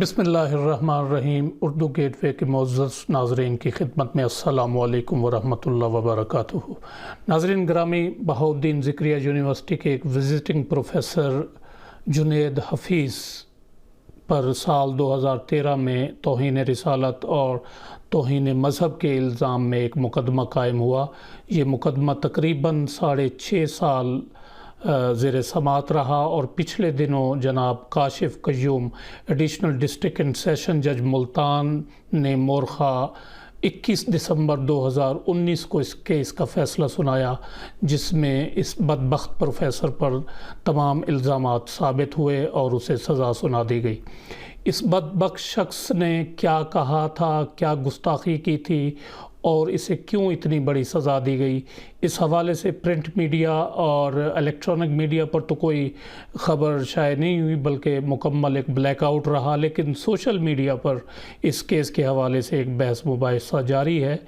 बिस्मिल्लाहिर्रहमानिर्रहीम। उर्दू गेटवे के मुअज़्ज़ज़ नाज़रीन की खिदमत में अस्सलामु अलैकुम वरहमतुल्लाहि वबरकातुहू। नाज़रीन ग्रामी, बहाउद्दीन ज़िक्रिया यूनिवर्सिटी के एक विज़िटिंग प्रोफेसर जुनैद हफ़ीज़ पर साल 2013 में तौहीन रिसालत और तौहीन मज़हब के इल्ज़ाम में एक मुकदमा कायम हुआ। ये मुकदमा तकरीबन 6.5 साल ज़ेर समात रहा और पिछले दिनों जनाब Kashif Qayyum additional district and session जज मुल्तान ने मोरखा 21 दिसंबर 2019 को इस केस का फ़ैसला सुनाया, जिसमें इस बदबख्त प्रोफेसर पर तमाम इल्ज़ामात साबित हुए और उसे सज़ा सुना दी गई। इस बदबख्त शख्स ने क्या कहा था, क्या गुस्ताखी की थी और इसे क्यों इतनी बड़ी सज़ा दी गई, इस हवाले से प्रिंट मीडिया और इलेक्ट्रॉनिक मीडिया पर तो कोई ख़बर शायद नहीं हुई, बल्कि मुकम्मल एक ब्लैकआउट रहा। लेकिन सोशल मीडिया पर इस केस के हवाले से एक बहस मुबाहिसा जारी है।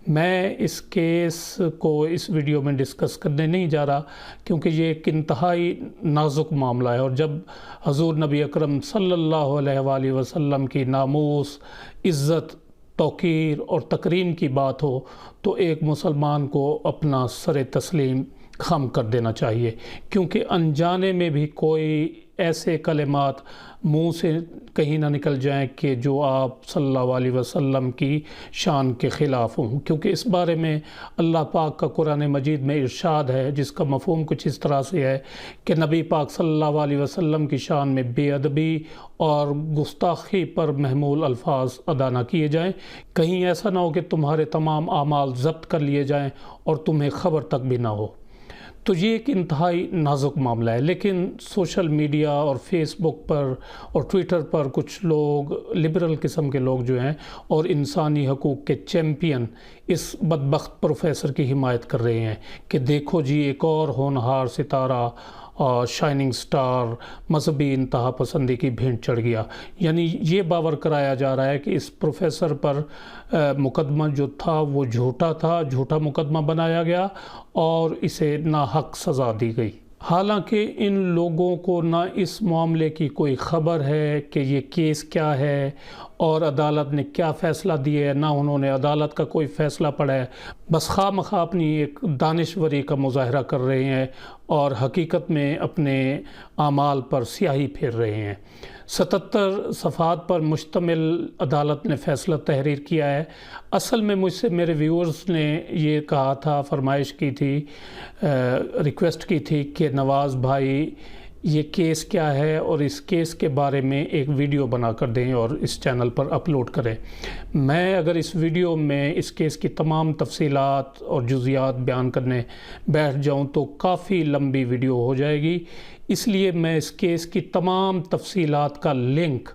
मैं इस केस को इस वीडियो में डिस्कस करने नहीं जा रहा, क्योंकि ये एक इंतहाई नाजुक मामला है और जब हज़ूर नबी अकरम सल्लल्लाहु अलैहि वसल्लम की नामूस, इज़्ज़त, तौक़ीर और तकरीम की बात हो तो एक मुसलमान को अपना सर तस्लीम खम कर देना चाहिए, क्योंकि अनजाने में भी कोई ऐसे कलिमात मुंह से कहीं ना निकल जाएं कि जो आप सल्लल्लाहु अलैहि वसल्लम की शान के ख़िलाफ़ हों। क्योंकि इस बारे में अल्लाह पाक का कुरान मजीद में इरशाद है, जिसका मफ़हूम कुछ इस तरह से है कि नबी पाक सल्लल्लाहु अलैहि वसल्लम की शान में बेअदबी और गुस्ताखी पर महमूल अल्फाज अदा न किए जाएँ। कहीं ऐसा ना हो कि तुम्हारे तमाम आमाल ज़ब्त कर लिए जाएँ और तुम्हें ख़बर तक भी ना हो। तो ये एक इंतहाई नाजुक मामला है। लेकिन सोशल मीडिया और फेसबुक पर और ट्विटर पर कुछ लोग, लिबरल किस्म के लोग जो हैं और इंसानी हकूक़ के चैम्पियन, इस बदबख्त प्रोफेसर की हिमायत कर रहे हैं कि देखो जी, एक और होनहार सितारा और शाइनिंग स्टार मजहबी इंतहा पसंदी की भेंट चढ़ गया। यानी ये बावर कराया जा रहा है कि इस प्रोफेसर पर मुकदमा जो था वो झूठा था, झूठा मुकदमा बनाया गया और इसे नाहक सज़ा दी गई। हालांकि इन लोगों को ना इस मामले की कोई ख़बर है कि ये केस क्या है और अदालत ने क्या फ़ैसला दिया है, ना उन्होंने अदालत का कोई फ़ैसला पढ़ा है। बस खामखा अपनी एक दानिशवरी का मुज़ाहरा कर रहे हैं और हकीकत में अपने आमाल पर स्याही फेर रहे हैं। 77 सफ़हात पर मुश्तमिल अदालत ने फ़ैसला तहरीर किया है। असल में मुझसे मेरे व्यूअर्स ने ये कहा था, फरमाइश की थी, रिक्वेस्ट की थी कि नवाज़ भाई ये केस क्या है और इस केस के बारे में एक वीडियो बना कर दें और इस चैनल पर अपलोड करें। मैं अगर इस वीडियो में इस केस की तमाम तफसीलात और जुज़ियात बयान करने बैठ जाऊं तो काफ़ी लंबी वीडियो हो जाएगी। इसलिए मैं इस केस की तमाम तफसीलात का लिंक,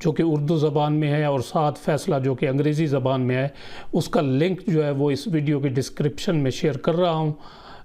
जो कि उर्दू ज़बान में है, और साथ फ़ैसला जो कि अंग्रेज़ी ज़बान में है, उसका लिंक जो है वो इस वीडियो के डिस्क्रिप्शन में शेयर कर रहा हूँ।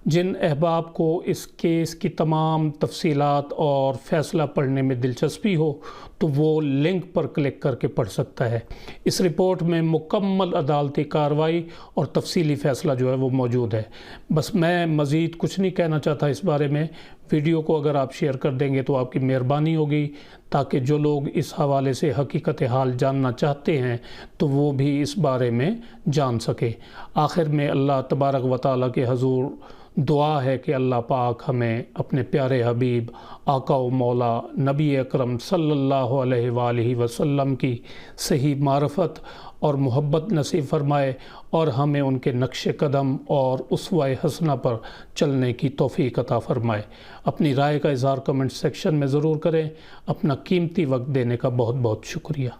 जिन अहबाब को इस केस की तमाम तफसीलात और फ़ैसला पढ़ने में दिलचस्पी हो तो वो लिंक पर क्लिक करके पढ़ सकता है। इस रिपोर्ट में मुकम्मल अदालती कार्रवाई और तफसीली फ़ैसला जो है वो मौजूद है। बस मैं मज़ीद कुछ नहीं कहना चाहता इस बारे में। वीडियो को अगर आप शेयर कर देंगे तो आपकी मेहरबानी होगी, ताकि जो लोग इस हवाले से हकीकत हाल जानना चाहते हैं तो वो भी इस बारे में जान सके। आखिर में अल्लाह तबारक व तआला के हजूर दुआ है कि अल्लाह पाक हमें अपने प्यारे हबीब आका व मौला नबी अकरम सल्लल्लाहु अलैहि वसल्लम की सही मारफत और मोहब्बत नसीब फरमाए और हमें उनके नक्श कदम और उसवाए हसना पर चलने की तौफीक अता फरमाए। अपनी राय का इज़हार कमेंट सेक्शन में ज़रूर करें। अपना कीमती वक्त देने का बहुत बहुत शुक्रिया।